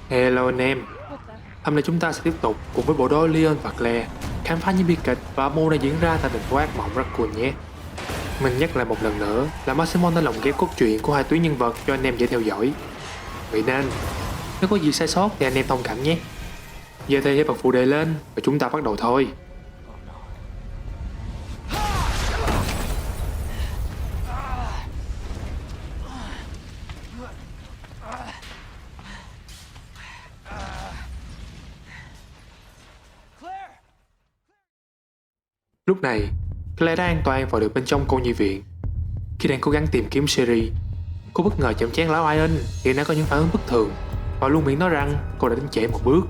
Hello anh em, hôm nay chúng ta sẽ tiếp tục cùng với bộ đôi Leon và Claire khám phá những bi kịch và âm mưu đang diễn ra tại thành phố ác mộng Raccoon nhé. Mình nhắc lại một lần nữa là Maximon đã lồng ghép cốt truyện của hai tuyến nhân vật cho anh em dễ theo dõi. Vậy nên, nếu có gì sai sót thì anh em thông cảm nhé. Giờ thì hãy bật phụ đề lên và chúng ta bắt đầu thôi. Lúc này, Claire đã an toàn vào được bên trong cô nhi viện. Khi đang cố gắng tìm kiếm Sherry, cô bất ngờ chạm trán lão Ian hiện đang có những phản ứng bất thường và luôn miệng nói rằng cô đã đến trễ một bước.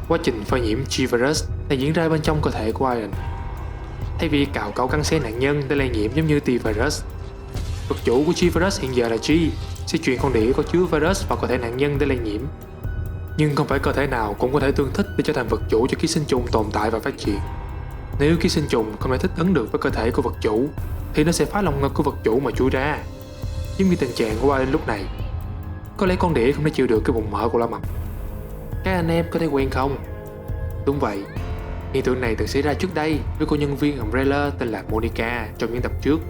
Quá trình phơi nhiễm G-Virus đang diễn ra bên trong cơ thể của Ian. Thay vì cào cấu cắn xé nạn nhân để lây nhiễm giống như T-Virus, vật chủ của G-Virus hiện giờ là G sẽ truyền con đĩa có chứa virus vào cơ thể nạn nhân để lây nhiễm. Nhưng không phải cơ thể nào cũng có thể tương thích để trở thành vật chủ cho ký sinh trùng tồn tại và phát triển. Nếu ký sinh trùng không thể thích ứng được với cơ thể của vật chủ thì nó sẽ phá lồng ngực của vật chủ mà chui ra, giống như tình trạng của Alan lúc này. Có lẽ con đĩa không thể chịu được cái bụng mỡ của lão mập. Các anh em có thấy quen không? Đúng vậy, hiện tượng này từng xảy ra trước đây với cô nhân viên Umbrella tên là Monica trong những tập trước.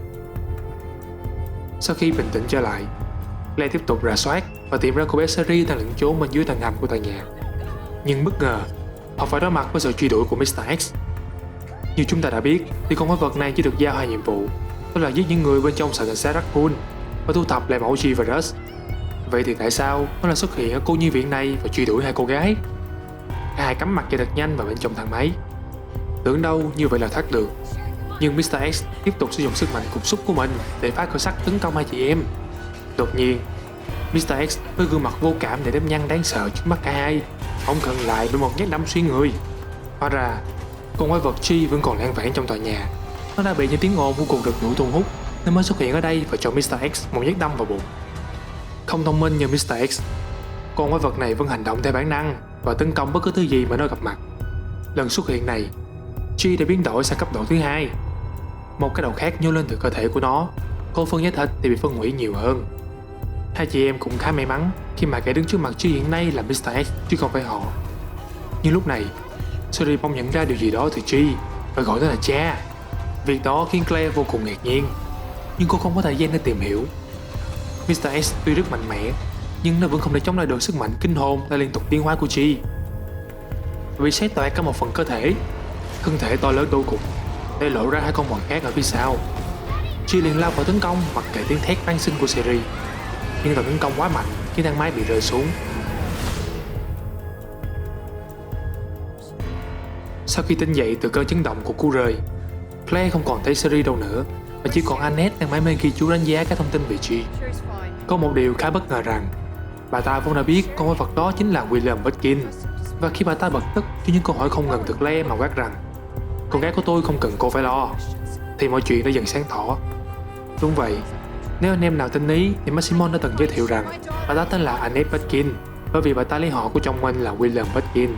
Sau khi bình tĩnh trở lại, Claire tiếp tục rà soát và tìm ra cô bé Sherry đang lẫn trốn bên dưới tầng hầm của tòa nhà. Nhưng bất ngờ, họ phải đối mặt với sự truy đuổi của Mr. X. Như chúng ta đã biết thì con quái vật này chỉ được giao hai nhiệm vụ, đó là giết những người bên trong sở cảnh sát Raccoon và thu thập lại mẫu G-Virus. Vậy thì tại sao nó lại xuất hiện ở cô nhi viện này và truy đuổi hai cô gái? Cả hai cắm mặt chạy thật nhanh vào bên trong thang máy. Tưởng đâu như vậy là thoát được, nhưng Mr. X tiếp tục sử dụng sức mạnh cục súc của mình để phá cửa sắt tấn công hai chị em. Đột nhiên, Mr. X với gương mặt vô cảm để đếm nhăn đáng sợ trước mắt cả hai, ông khựng lại với một nhát đâm xuyên người. Hóa ra con quái vật G vẫn còn lan vảng trong tòa nhà. Nó đã bị những tiếng ồn của cuộc rượt đuổi thu hút nên mới xuất hiện ở đây và cho Mr. X một nhát đâm vào bụng. Không thông minh như Mr. X, con quái vật này vẫn hành động theo bản năng và tấn công bất cứ thứ gì mà nó gặp mặt. Lần xuất hiện này, G đã biến đổi sang cấp độ thứ hai. Một cái đầu khác nhô lên từ cơ thể của nó, còn phần da thịt thì bị phân hủy nhiều hơn. Hai chị em cũng khá may mắn khi mà kẻ đứng trước mặt G hiện nay là Mr. X chứ không phải họ. Nhưng lúc này, Sherry bỗng nhận ra điều gì đó từ G và gọi nó là cha. Việc đó khiến Claire vô cùng ngạc nhiên, nhưng cô không có thời gian để tìm hiểu. Mr. X tuy rất mạnh mẽ, nhưng nó vẫn không thể chống lại được sức mạnh kinh hồn đã liên tục tiến hóa của G. Vì xét toạc cả một phần cơ thể, thân thể to lớn vô cùng, để lộ ra hai con bò khác ở phía sau. G liền lao vào tấn công mặc kệ tiếng thét van xin của Sherry, nhưng đòn tấn công quá mạnh khiến thang máy bị rơi xuống. Sau khi tỉnh dậy từ cơn chấn động của cú rơi, Claire không còn thấy Sherry đâu nữa và chỉ còn Annette đang mải mê ghi chú đánh giá các thông tin về G. Có một điều khá bất ngờ rằng bà ta vốn đã biết con quái vật đó chính là William Birkin, và khi bà ta bật tức cho những câu hỏi không ngừng từ Claire mà quát rằng con gái của tôi không cần cô phải lo, thì mọi chuyện đã dần sáng tỏ. Đúng vậy, nếu anh em nào tin ý thì Maximon đã từng giới thiệu rằng bà ta tên là Annette Birkin bởi vì bà ta lấy họ của chồng mình là William Birkin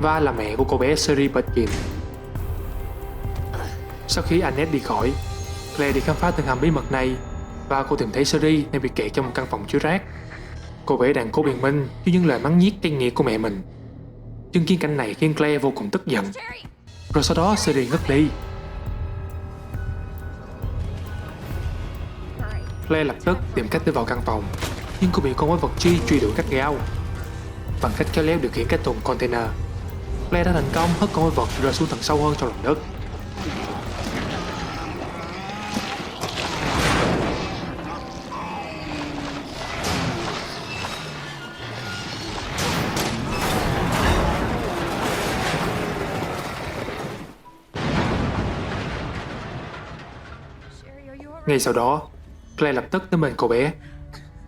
và là mẹ của cô bé Sherry Birkin. Sau khi Annette đi khỏi, Claire đi khám phá tầng hầm bí mật này và cô tìm thấy Sherry đang bị kẹt trong một căn phòng chứa rác. Cô bé đang cố biện minh với những lời mắng nhiếc cay nghiệt của mẹ mình. Chứng kiến cảnh này khiến Claire vô cùng tức giận. Rồi sau đó Sherry ngất đi. Claire lập tức tìm cách để vào căn phòng, nhưng cô bị con quái vật G truy đuổi gắt gao. Bằng cách khéo léo điều khiển cái thùng container, Claire đã thành công hất con quái vật rơi xuống tầng sâu hơn trong lòng đất. Ngay sau đó, Claire lập tức đến bên cô bé.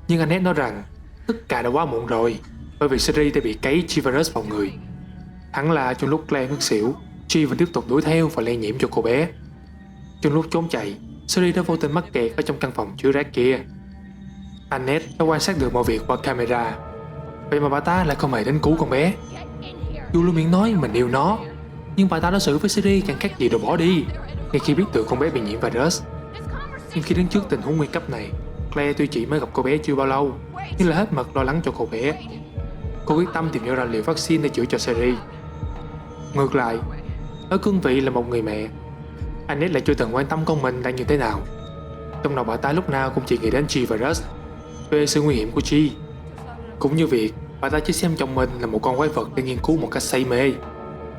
Nhưng Annette nói rằng tất cả đã quá muộn rồi, bởi vì Sherry đã bị cấy G-Virus vào người. Hẳn là trong lúc Claire ngất xỉu, G vẫn tiếp tục đuổi theo và lây nhiễm cho cô bé. Trong lúc trốn chạy, Sherry đã vô tình mắc kẹt ở trong căn phòng chứa rác kia. Annette đã quan sát được mọi việc qua camera, vậy mà bà ta lại không hề đến cứu con bé. Dù luôn miệng nói mình yêu nó, nhưng bà ta đối xử với Sherry chẳng khác gì đồ bỏ đi ngay khi biết được con bé bị nhiễm virus. Nhưng khi đứng trước tình huống nguy cấp này, Claire tuy chỉ mới gặp cô bé chưa bao lâu, nhưng là hết mực lo lắng cho cô bé. Cô quyết tâm tìm hiểu ra liệu vaccine để chữa cho Sherry. Ngược lại, ở cương vị là một người mẹ, Annette lại chưa từng quan tâm con mình đang như thế nào. Trong đầu bà ta lúc nào cũng chỉ nghĩ đến G-Virus, về sự nguy hiểm của G, cũng như việc bà ta chỉ xem chồng mình là một con quái vật để nghiên cứu một cách say mê,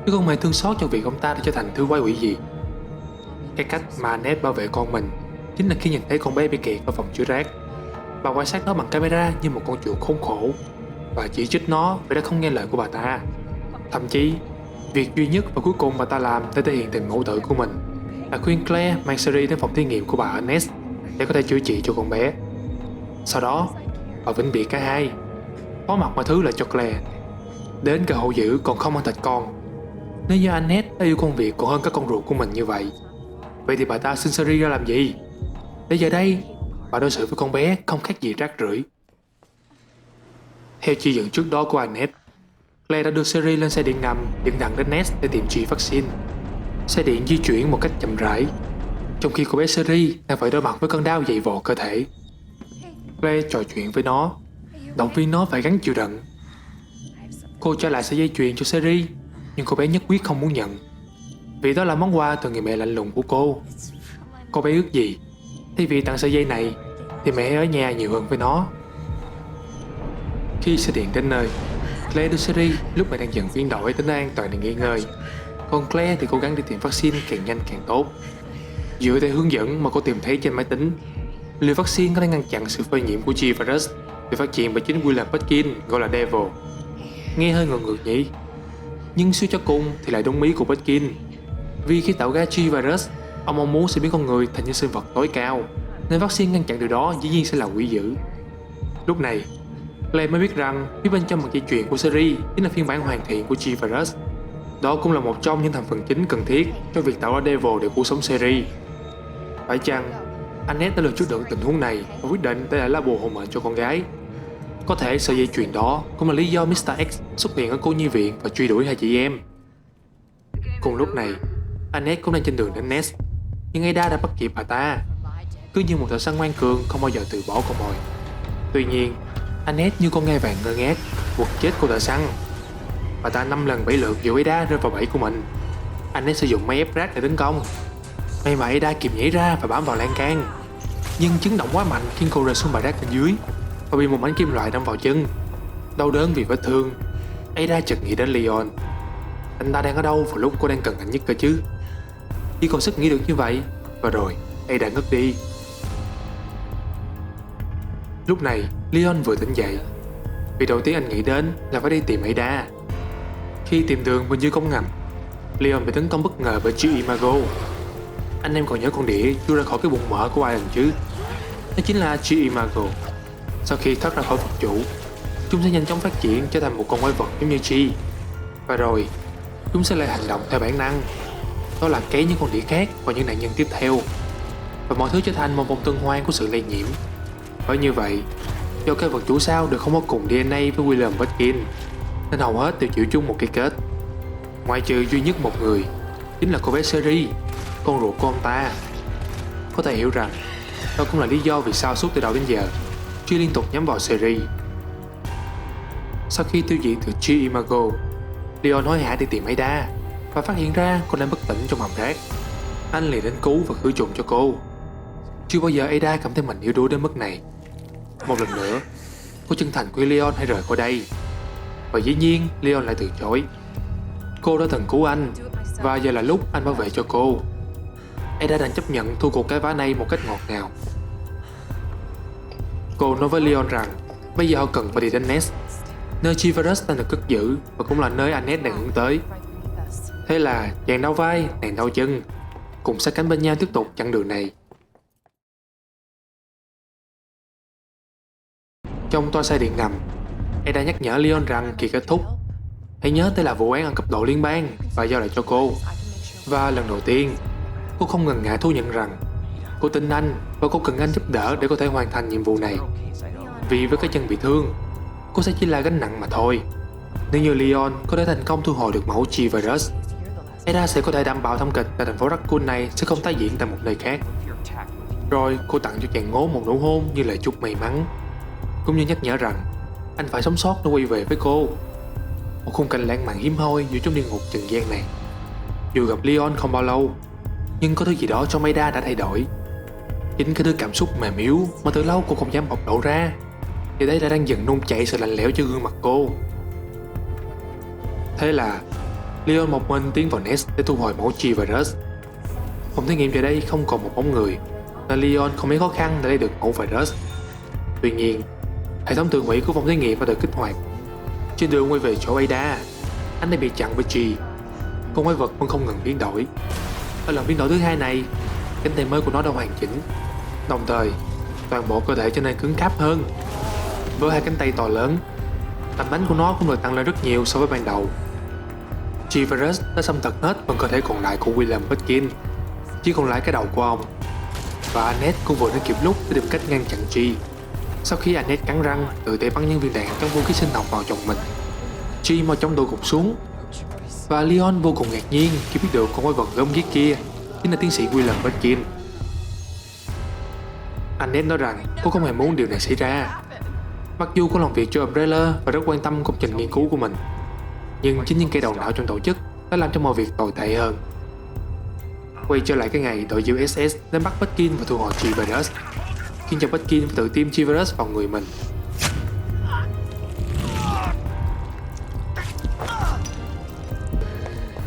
chứ không hề thương xót cho việc ông ta đã trở thành thứ quái quỷ gì. Cái cách mà Annette bảo vệ con mình chính là khi nhìn thấy con bé bị kẹt ở phòng chứa rác, bà quan sát nó bằng camera như một con chuột khốn khổ và chỉ trích nó vì đã không nghe lời của bà ta. Thậm chí, việc duy nhất và cuối cùng bà ta làm để thể hiện tình mẫu tử của mình là khuyên Claire mang Sherry đến phòng thí nghiệm của bà Ernest để có thể chữa trị cho con bé. Sau đó, bà vĩnh biệt cả hai, phó mặc mọi thứ lại cho Claire. Đến cả hổ dữ còn không ăn thịt con. Nếu như Annette đã yêu con Việt còn hơn các con ruột của mình như vậy thì bà ta sinh Sherry ra làm gì? Để giờ đây, bà đối xử với con bé không khác gì rác rưởi. Theo chỉ dẫn trước đó của Annette, Claire đã đưa Sherry lên xe điện ngầm dẫn thẳng đến Nest để tìm G vaccine. Xe điện di chuyển một cách chậm rãi, trong khi cô bé Sherry đang phải đối mặt với cơn đau dày vò cơ thể. Claire trò chuyện với nó, động viên nó phải gắng chịu đựng. Cô trả lại sợi dây chuyền cho Sherry, nhưng cô bé nhất quyết không muốn nhận, vì đó là món quà từ người mẹ lạnh lùng của cô. Cô bé ước gì thay vì tặng sợi dây này thì mẹ ở nhà nhiều hơn với nó. Khi xe điện đến nơi, Claire đưa Sherry lúc này đang dần biến đổi đến nơi an toàn để nghỉ ngơi, còn Claire thì cố gắng đi tìm vaccine càng nhanh càng tốt. Dựa theo hướng dẫn mà cô tìm thấy trên máy tính, liều vaccine có thể ngăn chặn sự phơi nhiễm của G-Virus được phát triển bởi chính William Birkin, gọi là Devil. Nghe hơi ngược ngược nhỉ? Nhưng suy cho cùng thì lại đúng ý của Birkin, vì khi tạo ra G-Virus, ông mong muốn sẽ biến con người thành những sinh vật tối cao, nên vaccine ngăn chặn điều đó dĩ nhiên sẽ là quỷ dữ. Lúc này, Claire mới biết rằng phía bên trong một dây chuyền của Sherry chính là phiên bản hoàn thiện của G-Virus. Đó cũng là một trong những thành phần chính cần thiết cho việc tạo ra Devil để cứu sống Sherry. Phải chăng Annette đã lường trước được tình huống này và quyết định để lại lá bùa hộ mệnh cho con gái? Có thể sợi dây chuyền đó cũng là lý do Mr. X xuất hiện ở cô nhi viện và truy đuổi hai chị em. Cùng lúc này, Annette cũng đang trên đường đến Nest, nhưng Ada đã bắt kịp bà ta. Cứ như một thợ săn ngoan cường không bao giờ từ bỏ con mồi. Tuy nhiên, Annette như con ngai vàng ngơ ngác, quật chết cô thợ săn. Bà ta 5 lần 7 lượt dụ Ada rơi vào bẫy của mình. Annette sử dụng máy ép rác để tấn công. May mà Ada kịp nhảy ra và bám vào lan can, nhưng chấn động quá mạnh khiến cô rơi xuống bãi rác bên dưới và bị một mảnh kim loại đâm vào chân. Đau đớn vì vết thương, Ada chợt nghĩ đến Leon. Anh ta đang ở đâu vào lúc cô đang cần anh nhất cơ chứ? Chỉ còn sức nghĩ được như vậy, và rồi Ada ngất đi. Lúc này, Leon vừa tỉnh dậy. Việc đầu tiên anh nghĩ đến là phải đi tìm Ada. Khi tìm đường bên dưới cống ngầm, Leon bị tấn công bất ngờ bởi chữ Imago. Anh em còn nhớ con đĩa chui ra khỏi cái bụng mỡ của ai lần chứ? Đó chính là chữ Imago. Sau khi thoát ra khỏi vật chủ, chúng sẽ nhanh chóng phát triển trở thành một con quái vật giống như Chi. Và rồi, chúng sẽ lại hành động theo bản năng. Đó là kéo những con đĩa khác vào những nạn nhân tiếp theo. Và mọi thứ trở thành một vòng tuần hoàn của sự lây nhiễm. Bởi như vậy, do các vật chủ sao đều không có cùng DNA với William Birkin, nên hầu hết đều chịu chung một cái kết. Ngoại trừ duy nhất một người, chính là cô bé Sherry, con ruột của ông ta. Có thể hiểu rằng, đó cũng là lý do vì sao suốt từ đầu đến giờ, Chi liên tục nhắm vào Sherry. Sau khi tiêu diệt được Chi Imago, Leon hối hả đi tìm Ada và phát hiện ra cô đang bất tỉnh trong hầm rác. Anh liền đến cứu và khử trùng cho cô. Chưa bao giờ Ada cảm thấy mình yếu đuối đến mức này. Một lần nữa, cô chân thành khuyên Leon hãy rời khỏi đây. Và dĩ nhiên Leon lại từ chối. Cô đã từng cứu anh, và giờ là lúc anh bảo vệ cho cô. Ada đành chấp nhận thua cuộc cái ván này một cách ngọt ngào. Cô nói với Leon rằng bây giờ họ cần phải đi đến Nest, nơi G-Virus đang được cất giữ và cũng là nơi Annette đang hướng tới. Thế là chàng đau vai, nàng đau chân, cùng sát cánh bên nhau tiếp tục chặng đường này. Trong toa xe điện ngầm, Ada nhắc nhở Leon rằng khi kết thúc, hãy nhớ đây là vụ án ở cấp độ liên bang và giao lại cho cô. Và lần đầu tiên, cô không ngần ngại thú nhận rằng cô tin anh và cô cần anh giúp đỡ để có thể hoàn thành nhiệm vụ này. Vì với cái chân bị thương, cô sẽ chỉ là gánh nặng mà thôi. Nếu như Leon có thể thành công thu hồi được mẫu G-Virus, Ada sẽ có thể đảm bảo thảm kịch tại thành phố Raccoon này sẽ không tái diễn tại một nơi khác. Rồi cô tặng cho chàng ngố một nụ hôn như lời chúc may mắn, cũng như nhắc nhở rằng anh phải sống sót để quay về với cô. một khung cảnh lãng mạn hiếm hoi giữa trong địa ngục trần gian này. Dù gặp Leon không bao lâu, nhưng có thứ gì đó trong Ada đã thay đổi. Chính cái thứ cảm xúc mềm yếu mà từ lâu cô không dám bộc lộ ra, thì đây đã đang dần nôn chảy sự lạnh lẽo trên gương mặt cô. Thế là Leon một mình tiến vào Nest để thu hồi máu G-Virus. Phòng thí nghiệm giờ đây không còn một bóng người, nên Leon không mấy khó khăn để lấy được mẫu virus. Tuy nhiên, hệ thống tự hủy của phòng thí nghiệm đã được kích hoạt. Trên đường quay về chỗ Ada, anh đã bị chặn với G. Con quái vật vẫn không ngừng biến đổi. Ở lần biến đổi thứ hai này, cánh tay mới của nó đã hoàn chỉnh, đồng thời toàn bộ cơ thể trở nên cứng cáp hơn. Với hai cánh tay to lớn, tầm đánh của nó cũng được tăng lên rất nhiều so với ban đầu. G-Virus đã xâm thực hết phần cơ thể còn lại của William Birkin, chỉ còn lại cái đầu của ông. Và Annette cũng vừa đến kịp lúc để tìm cách ngăn chặn G. Sau khi Annette cắn răng tự tay bắn những viên đạn trong vũ khí sinh học vào chồng mình, G mau chóng đổ gục xuống. Và Leon vô cùng ngạc nhiên khi biết được con quái vật gớm ghiếc kia chính là tiến sĩ William Birkin. Annette nói rằng cô không hề muốn điều này xảy ra. Mặc dù cô làm việc cho Umbrella và rất quan tâm công trình nghiên cứu của mình, nhưng chính những cây đầu não trong tổ chức đã làm cho mọi việc tồi tệ hơn. Quay trở lại cái ngày đội USS đến bắt Birkin và thu hồi G-Virus, khiến cho Birkin phải tự tiêm G-Virus vào người mình.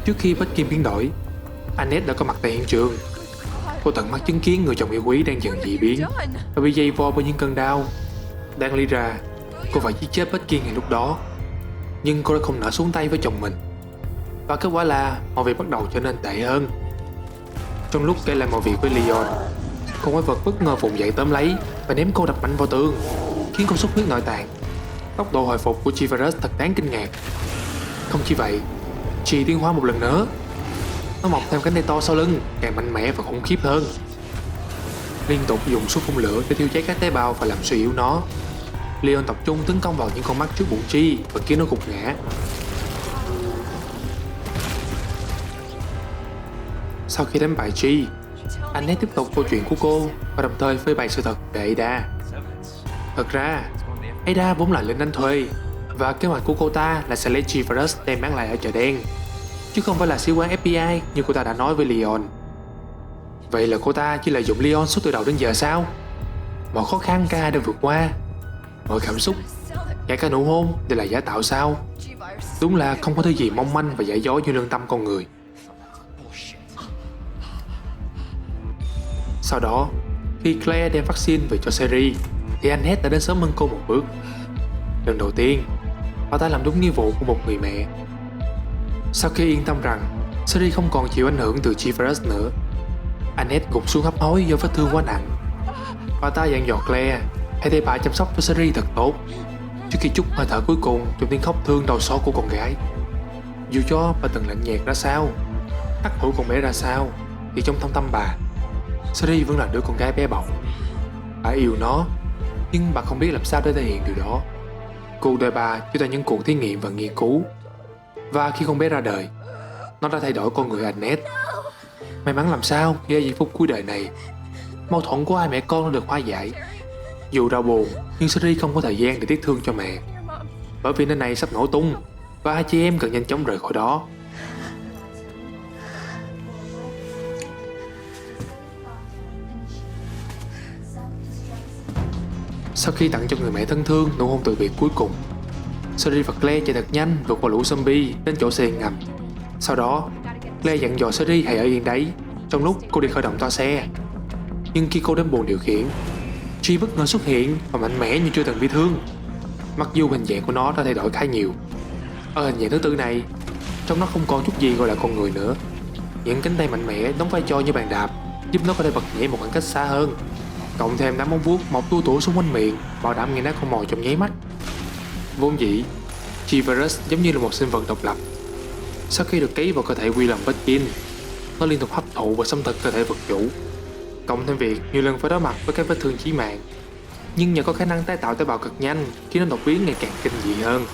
Trước khi Birkin biến đổi, Annette đã có mặt tại hiện trường. Cô tận mắt chứng kiến người chồng yêu quý đang dần dị biến và bị dày vò bởi những cơn đau. Đáng lý ra, cô phải giết chết Birkin ngay lúc đó, nhưng cô đã không nỡ xuống tay với chồng mình. Và kết quả là mọi việc bắt đầu trở nên tệ hơn. Trong lúc kể lại mọi việc với Leon, con quái vật bất ngờ vùng dậy tóm lấy và ném cô đập mạnh vào tường, khiến cô xuất huyết nội tạng. Tốc độ hồi phục của G-Virus thật đáng kinh ngạc. Không chỉ vậy, G tiến hóa một lần nữa. Nó mọc thêm cánh tay to sau lưng, càng mạnh mẽ và khủng khiếp hơn. Liên tục dùng số phun lửa để thiêu cháy các tế bào và làm suy yếu nó. Leon tập trung tấn công vào những con mắt trước bụng G và khiến nó gục ngã. Sau khi đánh bại G, Annette tiếp tục câu chuyện của cô và đồng thời phơi bày sự thật về Ada. Thật ra, Ada vốn là lính đánh thuê, và kế hoạch của cô ta là sẽ lấy G-Virus đem bán lại ở chợ đen, chứ không phải là sĩ quan FBI như cô ta đã nói với Leon. Vậy là cô ta chỉ lợi dụng Leon suốt từ đầu đến giờ sao? Mọi khó khăn cả hai đã vượt qua, mọi cảm xúc, ngay cả nụ hôn đều là giả tạo sao? Đúng là không có thứ gì mong manh và giả dối như lương tâm con người. Sau đó, khi Claire đem vaccine về cho Sherry, thì Annette đã đến sớm hơn cô một bước. Lần đầu tiên, bà ta làm đúng nghĩa vụ của một người mẹ. Sau khi yên tâm rằng Sherry không còn chịu ảnh hưởng từ G-Virus nữa, Annette gục xuống hấp hối do vết thương quá nặng. Bà ta dặn dò Claire hãy để bà chăm sóc cho Sherry thật tốt, trước khi chút hơi thở cuối cùng trong tiếng khóc thương đau xót của con gái. Dù cho bà từng lạnh nhạt ra sao, hắt hủi con bé ra sao, thì trong thâm tâm bà, Sherry vẫn là đứa con gái bé bỏng. Bà yêu nó, nhưng bà không biết làm sao để thể hiện điều đó. Cuộc đời bà chỉ là những cuộc thí nghiệm và nghiên cứu. Và khi con bé ra đời, nó đã thay đổi con người Annette. May mắn làm sao khi ở giây phút cuối đời này, mâu thuẫn của hai mẹ con đã được hóa giải. Dù đau buồn, nhưng Sherry không có thời gian để tiếc thương cho mẹ, bởi vì nơi này sắp nổ tung và hai chị em cần nhanh chóng rời khỏi đó. Sau khi tặng cho người mẹ thân thương nụ hôn từ biệt cuối cùng, Sherry và Claire chạy thật nhanh vượt qua lũ zombie đến chỗ xe ngầm. Sau đó, Claire dặn dò Sherry hãy ở yên đấy trong lúc cô đi khởi động toa xe. Nhưng khi cô đến buồng điều khiển, G bất ngờ xuất hiện và mạnh mẽ như chưa từng bị thương. Mặc dù hình dạng của nó đã thay đổi khá nhiều. Ở hình dạng thứ tư này, trông nó không còn chút gì gọi là con người nữa. Những cánh tay mạnh mẽ đóng vai trò như bàn đạp, giúp nó có thể bật nhảy một khoảng cách xa hơn. Cộng thêm đám móng vuốt mọc tua tủa xung quanh miệng, bảo đảm nghiền nát con mồi trong nháy mắt. Vốn dĩ, G-Virus giống như là một sinh vật độc lập. Sau khi được cấy vào cơ thể William Birkin, nó liên tục hấp thụ và xâm thực cơ thể vật chủ. Cộng thêm việc nhiều lần phải đối mặt với các vết thương chí mạng, nhưng nhờ có khả năng tái tạo tế bào cực nhanh khiến nó đột biến ngày càng kinh dị hơn.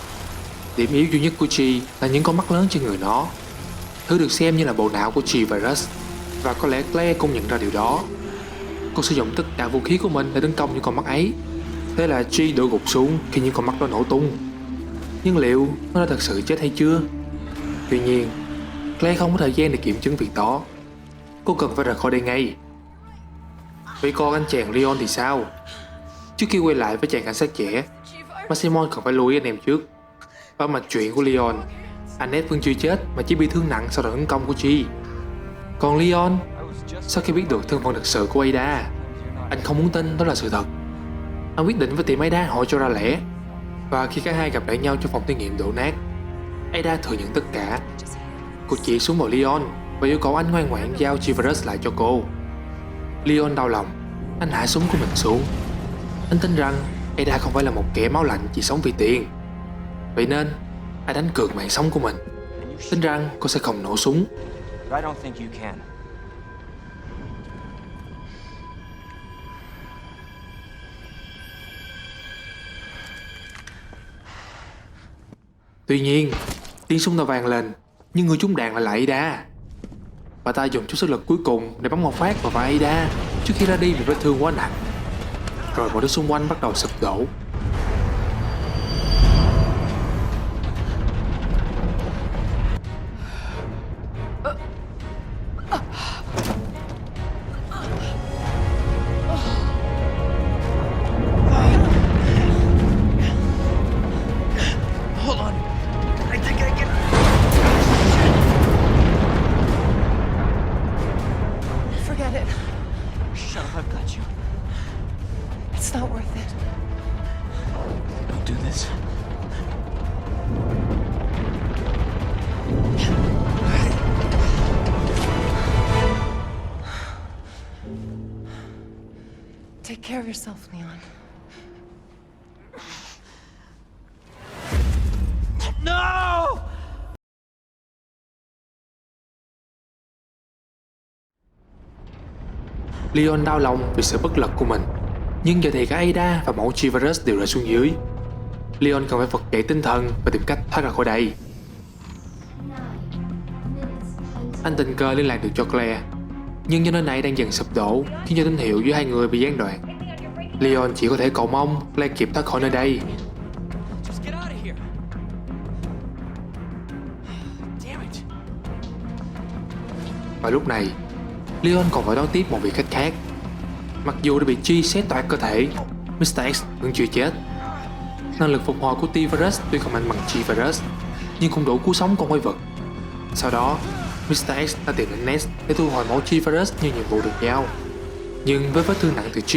Điểm yếu duy nhất của G là những con mắt lớn trên người nó, thứ được xem như là bộ não của G-Virus, và có lẽ Claire cũng nhận ra điều đó. Cô sử dụng tất cả vũ khí của mình để tấn công những con mắt ấy. Thế là G đổ gục xuống khi những con mắt đó nổ tung. Nhưng liệu nó đã thật sự chết hay chưa? Tuy nhiên, Claire không có thời gian để kiểm chứng việc đó. Cô cần phải rời khỏi đây ngay. Vậy còn anh chàng Leon thì sao? Trước khi quay lại với chàng cảnh sát trẻ, Maximon cần phải lưu ý anh em trước. Ở mạch chuyện của Leon, Annette vẫn chưa chết mà chỉ bị thương nặng sau đợt tấn công của G. Còn Leon, sau khi biết được thân phận thực sự của Ada, anh không muốn tin đó là sự thật. Anh quyết định phải tìm Ada hỏi cho ra lẽ. Và khi cả hai gặp lại nhau trong phòng thí nghiệm đổ nát, Ada thừa nhận tất cả. Cô chỉ xuống vào Leon và yêu cầu anh ngoan ngoãn giao Chiverus lại cho cô. Leon đau lòng, anh hạ súng của mình xuống. Anh tin rằng Ada không phải là một kẻ máu lạnh chỉ sống vì tiền. Vậy nên anh đánh cược mạng sống của mình, tin rằng cô sẽ không nổ súng. But I don't think you can. Tuy nhiên, tiếng súng đã vang lên, nhưng người trúng đạn lại là Ada. Bà ta dùng chút sức lực cuối cùng để bắn một phát vào vai Ada trước khi ra đi vì vết thương quá nặng. Rồi mọi thứ xung quanh bắt đầu sụp đổ. Hold on. I think I can. Forget it. Shut up, I've got you. It's not worth it. Don't do this. Take care of yourself, Leon. No! Leon đau lòng vì sự bất lực của mình. Nhưng giờ thì cả Ada và mẫu Chiverus đều rơi xuống dưới. Leon cần phải vực dậy tinh thần và tìm cách thoát ra khỏi đây. Anh tình cờ liên lạc được cho Claire, nhưng do nơi này đang dần sụp đổ khiến cho tín hiệu giữa hai người bị gián đoạn. Leon chỉ có thể cầu mong Claire kịp thoát khỏi nơi đây. Just get out of here. Damn it. Và lúc này, Leon còn phải đón tiếp một vị khách khác. Mặc dù đã bị truy xét toạc cơ thể, Mr. X vẫn chưa chết. Năng lực phục hồi của T-Virus tuy không mạnh bằng G-Virus, nhưng cũng đủ cứu sống con quái vật. Sau đó, Mr. X đã tìm đến Ness để thu hồi máu G-Virus như nhiệm vụ được giao. Nhưng với vết thương nặng từ G,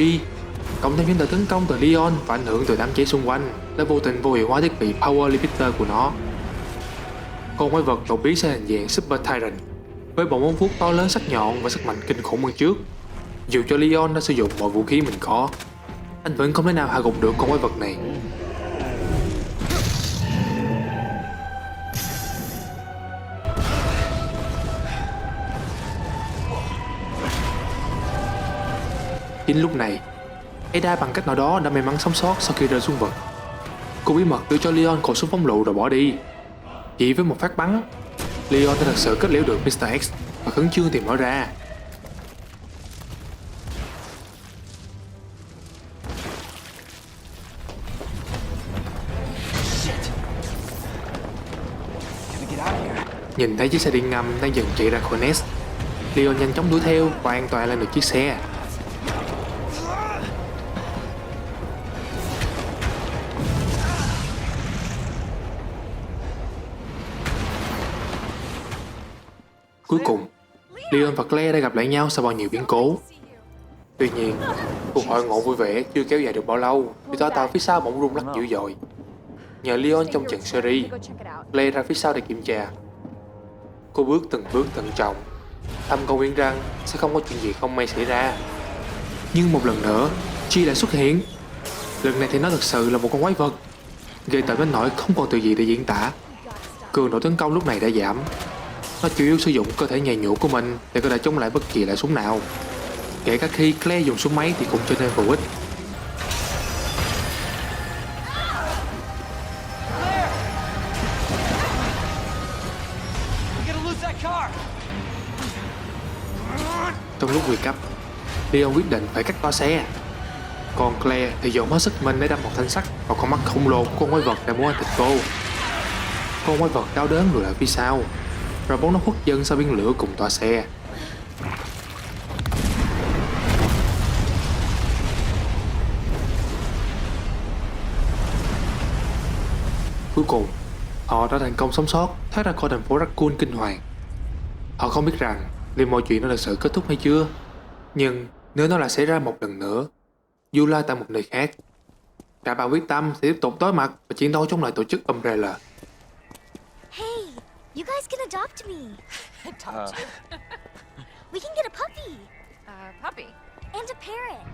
cộng thêm những đợt tấn công từ Leon và ảnh hưởng từ đám cháy xung quanh đã vô tình vô hiệu hóa thiết bị Power Limiter của nó. Con quái vật đột biến sang hình dạng Super Tyrant với bộ móng vuốt to lớn sắc nhọn và sức mạnh kinh khủng hơn trước. Dù cho Leon đã sử dụng mọi vũ khí mình có, anh vẫn không thể nào hạ gục được con quái vật này. Chính lúc này, Ada bằng cách nào đó đã may mắn sống sót sau khi rơi xuống vực. Cô bí mật đưa cho Leon khẩu súng phóng lựu rồi bỏ đi. Chỉ với một phát bắn, Leon đã thật sự kết liễu được Mr. X và khẩn trương tìm nó ra. Shit. Gotta get out of here. Nhìn thấy chiếc xe điện ngầm đang dần chạy ra khỏi Nest, Leon nhanh chóng đuổi theo và an toàn lên được chiếc xe. Cuối cùng, Leon và Claire đã gặp lại nhau sau bao nhiêu biến cố. Tuy nhiên, cuộc hội ngộ vui vẻ chưa kéo dài được bao lâu vì toa tàu phía sau bỗng rung lắc dữ dội. Nhờ Leon trong trận series, Claire ra phía sau để kiểm tra. Cô bước từng bước thận trọng, thầm cầu nguyện rằng sẽ không có chuyện gì không may xảy ra. Nhưng một lần nữa, Chi lại xuất hiện. Lần này thì nó thực sự là một con quái vật, ghê tởm đến nỗi không còn từ gì để diễn tả. Cường độ tấn công lúc này đã giảm. Nó chủ yếu sử dụng cơ thể nhầy nhụa của mình để có thể chống lại bất kỳ loại súng nào. Kể cả khi Claire dùng súng máy thì cũng trở nên vô ích. We gotta lose that car. Trong lúc nguy cấp, Leon quyết định phải cắt toa xe. Còn Claire thì dồn hết sức mình để đâm một thanh sắt vào con mắt khổng lồ của con quái vật đang muốn ăn thịt cô. con quái vật đau đớn lùi lại phía sau, rồi bóng nó khuất dần sau biển lửa cùng toa xe. Cuối cùng, họ đã thành công sống sót thoát ra khỏi thành phố Raccoon kinh hoàng. Họ không biết rằng liệu mọi chuyện đã thực sự kết thúc hay chưa, nhưng nếu nó lại xảy ra một lần nữa, dù là tại một nơi khác, cả ba quyết tâm sẽ tiếp tục đối mặt và chiến đấu chống lại tổ chức Umbrella. Hey, you guys can adopt me. Adopt you? We can get a puppy Puppy. and a parrot.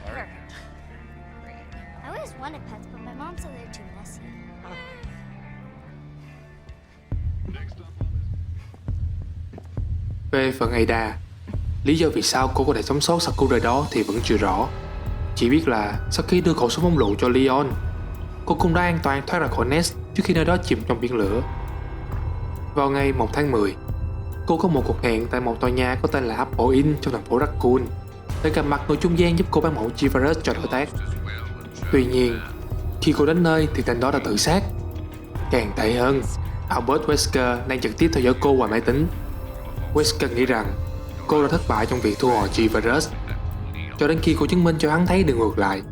Parrot. Great. I always wanted pets, but my mom said they're too messy. Về phần Ada, lý do vì sao cô có thể sống sót sau cuộc đời đó thì vẫn chưa rõ. Chỉ biết là sau khi đưa khẩu súng bóng lựu cho Leon, cô cũng đã an toàn thoát ra khỏi Nest trước khi nơi đó chìm trong biển lửa. Vào ngày 1 tháng 10, cô có một cuộc hẹn tại một tòa nhà có tên là Apple Inn trong thành phố Raccoon để gặp mặt người trung gian giúp cô bán mẫu G-Virus cho đối tác. Tuy nhiên, khi cô đến nơi thì tên đó đã tự sát. Càng tệ hơn, Albert Wesker đang trực tiếp theo dõi cô qua máy tính. Wesker nghĩ rằng cô đã thất bại trong việc thu hồi G-Virus, cho đến khi cô chứng minh cho hắn thấy điều ngược lại.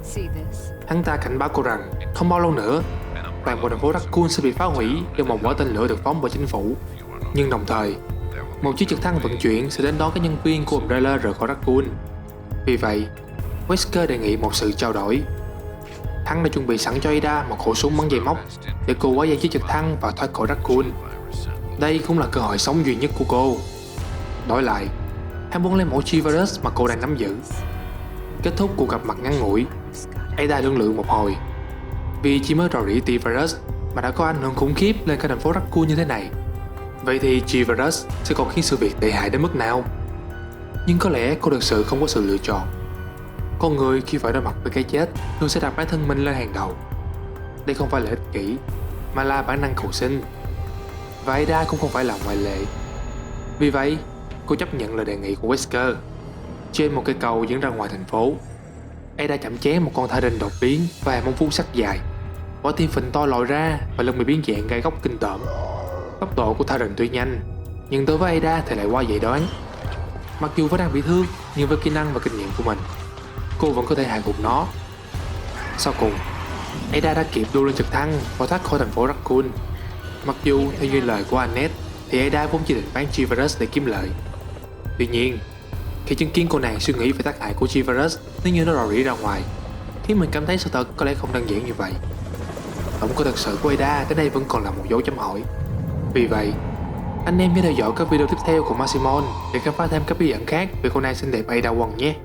See this? Hắn ta cảnh báo cô rằng không bao lâu nữa, toàn bộ thành phố Raccoon sẽ bị phá hủy do một quả tên lửa được phóng bởi chính phủ. Nhưng đồng thời, một chiếc trực thăng vận chuyển sẽ đến đón các nhân viên của Umbrella rời khỏi Raccoon. Vì vậy, Wesker đề nghị một sự trao đổi. Hắn đã chuẩn bị sẵn cho Ada một khẩu súng bắn dây móc để cô quá dây chiếc trực thăng và thoát khỏi Raccoon. Đây cũng là cơ hội sống duy nhất của cô. Đổi lại, hắn muốn lấy mẫu G-Virus mà cô đang nắm giữ. Kết thúc cuộc gặp mặt ngắn ngủi, Ada lưỡng lự một hồi, vì chỉ mới rò rỉ T-Virus mà đã có ảnh hưởng khủng khiếp lên cả thành phố Raccoon như thế này. Vậy thì G-Virus sẽ còn khiến sự việc tệ hại đến mức nào? Nhưng có lẽ cô thực sự không có sự lựa chọn. Con người khi phải đối mặt với cái chết luôn sẽ đặt bản thân mình lên hàng đầu. Đây không phải là ích kỷ, mà là bản năng cầu sinh. Và Ada cũng không phải là ngoại lệ. Vì vậy, cô chấp nhận lời đề nghị của Wesker. Trên một cây cầu dẫn ra ngoài thành phố, Ada chạm chém một con thả rình đột biến và móng vuốt sắc dài. Quả tim phình to lòi ra và lưng bị biến dạng gai góc kinh tởm. Tốc độ của thả rình tuy nhanh, nhưng đối với Ada thì lại quá dễ đoán. Mặc dù vẫn đang bị thương, nhưng với kỹ năng và kinh nghiệm của mình, cô vẫn có thể hạ gục nó. Sau cùng, Ada đã kịp đu lên trực thăng và thoát khỏi thành phố Raccoon. Mặc dù theo như lời của Annette thì Ada vốn chỉ định bán G-Virus để kiếm lợi. Tuy nhiên, khi chứng kiến cô nàng suy nghĩ về tác hại của G-Virus nếu như nó rò rỉ ra ngoài, khiến mình cảm thấy sự thật có lẽ không đơn giản như vậy. Tổng có thật sự của Ada tới đây vẫn còn là một dấu chấm hỏi. Vì vậy, anh em nhớ theo dõi các video tiếp theo của Maximon để khám phá thêm các bí ẩn khác về cô nàng xinh đẹp Ada Wong nhé.